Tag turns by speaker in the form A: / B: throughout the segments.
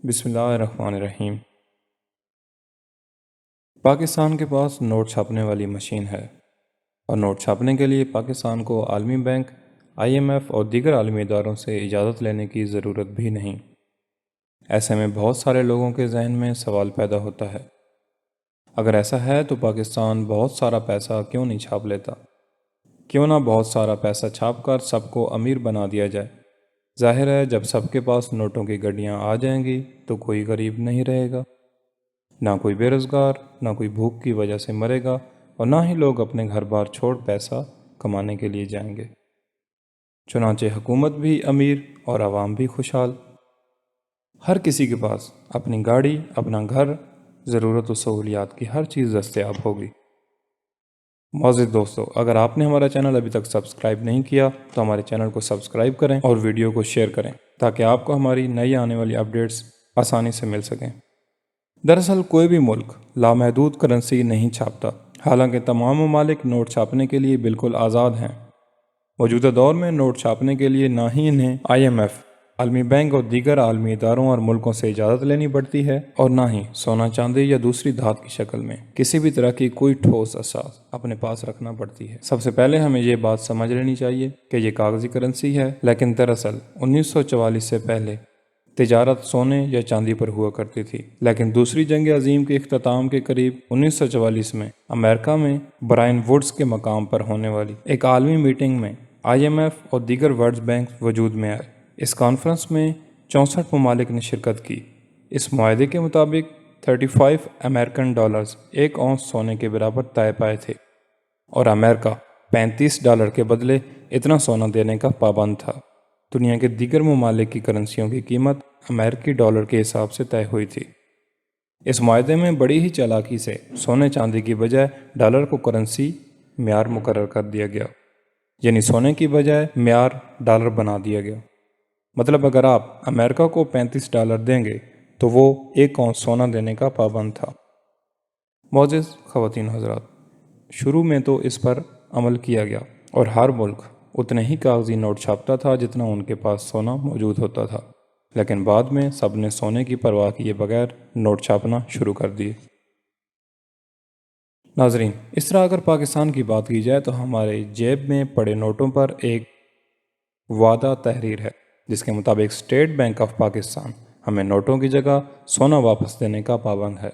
A: بسم اللہ الرحمن الرحیم۔ پاکستان کے پاس نوٹ چھاپنے والی مشین ہے اور نوٹ چھاپنے کے لیے پاکستان کو عالمی بینک، IMF اور دیگر عالمی اداروں سے اجازت لینے کی ضرورت بھی نہیں۔ ایسے میں بہت سارے لوگوں کے ذہن میں سوال پیدا ہوتا ہے، اگر ایسا ہے تو پاکستان بہت سارا پیسہ کیوں نہیں چھاپ لیتا؟ کیوں نہ بہت سارا پیسہ چھاپ کر سب کو امیر بنا دیا جائے؟ ظاہر ہے جب سب کے پاس نوٹوں کی گڈیاں آ جائیں گی تو کوئی غریب نہیں رہے گا، نہ کوئی بے روزگار، نہ کوئی بھوک کی وجہ سے مرے گا، اور نہ ہی لوگ اپنے گھر بار چھوڑ پیسہ کمانے کے لیے جائیں گے۔ چنانچہ حکومت بھی امیر اور عوام بھی خوشحال، ہر کسی کے پاس اپنی گاڑی، اپنا گھر، ضرورت و سہولیات کی ہر چیز دستیاب ہوگی۔ معزز دوستو، اگر آپ نے ہمارا چینل ابھی تک سبسکرائب نہیں کیا تو ہمارے چینل کو سبسکرائب کریں اور ویڈیو کو شیئر کریں تاکہ آپ کو ہماری نئی آنے والی اپڈیٹس آسانی سے مل سکیں۔ دراصل کوئی بھی ملک لامحدود کرنسی نہیں چھاپتا، حالانکہ تمام ممالک نوٹ چھاپنے کے لیے بالکل آزاد ہیں۔ موجودہ دور میں نوٹ چھاپنے کے لیے نہ ہی انہیں IMF، عالمی بینک اور دیگر عالمی اداروں اور ملکوں سے اجازت لینی پڑتی ہے، اور نہ ہی سونا چاندی یا دوسری دھات کی شکل میں کسی بھی طرح کی کوئی ٹھوس اساس اپنے پاس رکھنا پڑتی ہے۔ سب سے پہلے ہمیں یہ بات سمجھ لینی چاہیے کہ یہ کاغذی کرنسی ہے، لیکن دراصل 1944 سے پہلے تجارت سونے یا چاندی پر ہوا کرتی تھی، لیکن دوسری جنگ عظیم کے اختتام کے قریب 1944 میں امریکہ میں برائن ووڈز کے مقام پر ہونے والی ایک عالمی میٹنگ میں IMF اور دیگر ورلڈ بینک وجود میں آئے۔ اس کانفرنس میں 64 ممالک نے شرکت کی۔ اس معاہدے کے مطابق 35 امریکن ڈالرز ایک اونس سونے کے برابر طے پائے تھے، اور امریکہ $35 کے بدلے اتنا سونا دینے کا پابند تھا۔ دنیا کے دیگر ممالک کی کرنسیوں کی قیمت امریکی ڈالر کے حساب سے طے ہوئی تھی۔ اس معاہدے میں بڑی ہی چالاکی سے سونے چاندی کی بجائے ڈالر کو کرنسی معیار مقرر کر دیا گیا، یعنی سونے کی بجائے معیار ڈالر بنا دیا گیا۔ مطلب اگر آپ امریکہ کو $35 دیں گے تو وہ ایک اونس سونا دینے کا پابند تھا۔ معزز خواتین حضرات، شروع میں تو اس پر عمل کیا گیا اور ہر ملک اتنے ہی کاغذی نوٹ چھاپتا تھا جتنا ان کے پاس سونا موجود ہوتا تھا، لیکن بعد میں سب نے سونے کی پرواہ کیے بغیر نوٹ چھاپنا شروع کر دیے۔ ناظرین، اس طرح اگر پاکستان کی بات کی جائے تو ہمارے جیب میں پڑے نوٹوں پر ایک وعدہ تحریر ہے، جس کے مطابق اسٹیٹ بینک آف پاکستان ہمیں نوٹوں کی جگہ سونا واپس دینے کا پابند ہے۔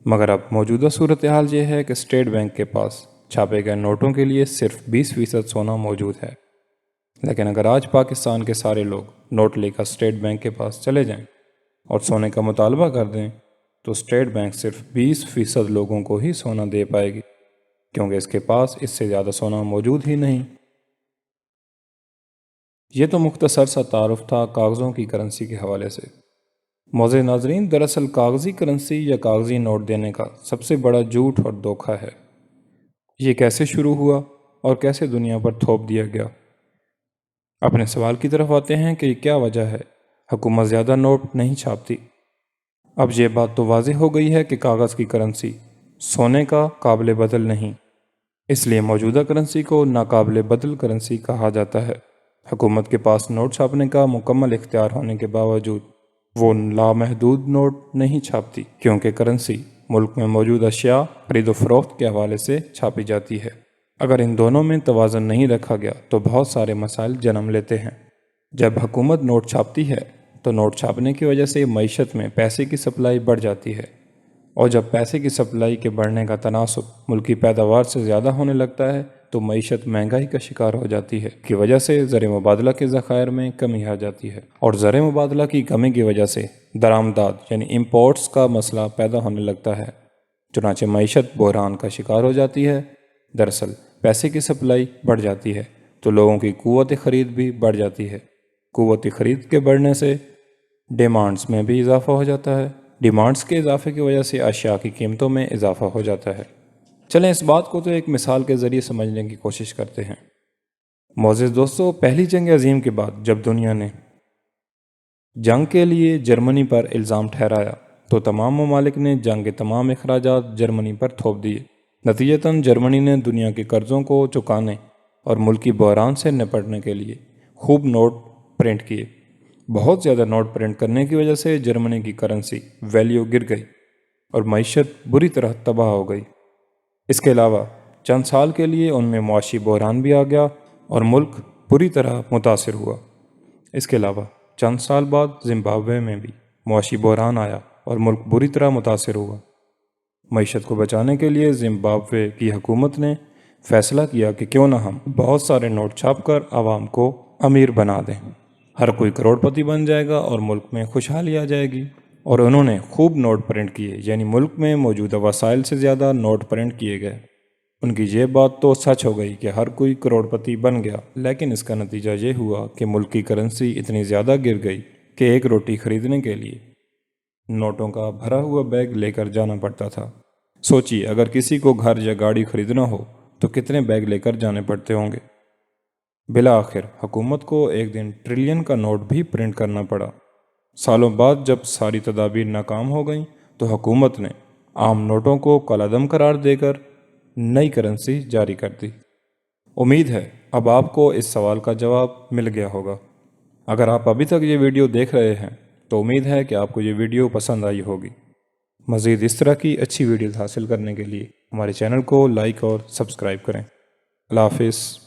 A: مگر اب موجودہ صورتحال یہ ہے کہ اسٹیٹ بینک کے پاس چھاپے گئے نوٹوں کے لیے صرف 20% سونا موجود ہے، لیکن اگر آج پاکستان کے سارے لوگ نوٹ لے کر اسٹیٹ بینک کے پاس چلے جائیں اور سونے کا مطالبہ کر دیں تو اسٹیٹ بینک صرف 20% لوگوں کو ہی سونا دے پائے گی، کیونکہ اس کے پاس اس سے زیادہ سونا موجود ہی نہیں۔ یہ تو مختصر سا تعارف تھا کاغذوں کی کرنسی کے حوالے سے۔ معزز ناظرین، دراصل کاغذی کرنسی یا کاغذی نوٹ دینے کا سب سے بڑا جھوٹ اور دھوکہ ہے۔ یہ کیسے شروع ہوا اور کیسے دنیا پر تھوپ دیا گیا؟ اپنے سوال کی طرف آتے ہیں کہ یہ کیا وجہ ہے حکومت زیادہ نوٹ نہیں چھاپتی۔ اب یہ بات تو واضح ہو گئی ہے کہ کاغذ کی کرنسی سونے کا قابل بدل نہیں، اس لیے موجودہ کرنسی کو ناقابل بدل کرنسی کہا جاتا ہے۔ حکومت کے پاس نوٹ چھاپنے کا مکمل اختیار ہونے کے باوجود وہ لامحدود نوٹ نہیں چھاپتی، کیونکہ کرنسی ملک میں موجود اشیاء خرید و فروخت کے حوالے سے چھاپی جاتی ہے۔ اگر ان دونوں میں توازن نہیں رکھا گیا تو بہت سارے مسائل جنم لیتے ہیں۔ جب حکومت نوٹ چھاپتی ہے تو نوٹ چھاپنے کی وجہ سے معیشت میں پیسے کی سپلائی بڑھ جاتی ہے، اور جب پیسے کی سپلائی کے بڑھنے کا تناسب ملکی پیداوار سے زیادہ ہونے لگتا ہے تو معیشت مہنگائی کا شکار ہو جاتی ہے، کی وجہ سے زر مبادلہ کے ذخائر میں کمی آ جاتی ہے، اور زر مبادلہ کی کمی کی وجہ سے درآمدات یعنی امپورٹس کا مسئلہ پیدا ہونے لگتا ہے، چنانچہ معیشت بحران کا شکار ہو جاتی ہے۔ دراصل پیسے کی سپلائی بڑھ جاتی ہے تو لوگوں کی قوت خرید بھی بڑھ جاتی ہے، قوت خرید کے بڑھنے سے ڈیمانڈز میں بھی اضافہ ہو جاتا ہے، ڈیمانڈز کے اضافے کی وجہ سے اشیاء کی قیمتوں میں اضافہ ہو جاتا ہے۔ چلیں اس بات کو تو ایک مثال کے ذریعے سمجھنے کی کوشش کرتے ہیں۔ معزز دوستو، پہلی جنگ عظیم کے بعد جب دنیا نے جنگ کے لیے جرمنی پر الزام ٹھہرایا تو تمام ممالک نے جنگ کے تمام اخراجات جرمنی پر تھوپ دیے۔ نتیجتاً جرمنی نے دنیا کے قرضوں کو چکانے اور ملکی بحران سے نپٹنے کے لیے خوب نوٹ پرنٹ کیے، بہت زیادہ نوٹ پرنٹ کرنے کی وجہ سے جرمنی کی کرنسی ویلیو گر گئی اور معیشت بری طرح تباہ ہو گئی۔ اس کے علاوہ چند سال کے لیے ان میں معاشی بحران بھی آ گیا اور ملک بری طرح متاثر ہوا۔ اس کے علاوہ چند سال بعد زمبابوے میں بھی معاشی بحران آیا اور ملک بری طرح متاثر ہوا۔ معیشت کو بچانے کے لیے زمبابوے کی حکومت نے فیصلہ کیا کہ کیوں نہ ہم بہت سارے نوٹ چھاپ کر عوام کو امیر بنا دیں، ہر کوئی کروڑ پتی بن جائے گا اور ملک میں خوشحالی آ جائے گی۔ اور انہوں نے خوب نوٹ پرنٹ کیے، یعنی ملک میں موجودہ وسائل سے زیادہ نوٹ پرنٹ کیے گئے۔ ان کی یہ بات تو سچ ہو گئی کہ ہر کوئی کروڑ پتی بن گیا، لیکن اس کا نتیجہ یہ ہوا کہ ملک کی کرنسی اتنی زیادہ گر گئی کہ ایک روٹی خریدنے کے لیے نوٹوں کا بھرا ہوا بیگ لے کر جانا پڑتا تھا۔ سوچیے اگر کسی کو گھر یا گاڑی خریدنا ہو تو کتنے بیگ لے کر جانے پڑتے ہوں گے۔ بالآخر حکومت کو ایک دن ٹریلین کا نوٹ بھی پرنٹ کرنا پڑا۔ سالوں بعد جب ساری تدابیر ناکام ہو گئیں تو حکومت نے عام نوٹوں کو کالعدم قرار دے کر نئی کرنسی جاری کر دی۔ امید ہے اب آپ کو اس سوال کا جواب مل گیا ہوگا۔ اگر آپ ابھی تک یہ ویڈیو دیکھ رہے ہیں تو امید ہے کہ آپ کو یہ ویڈیو پسند آئی ہوگی۔ مزید اس طرح کی اچھی ویڈیوز حاصل کرنے کے لیے ہمارے چینل کو لائک اور سبسکرائب کریں۔ اللہ حافظ۔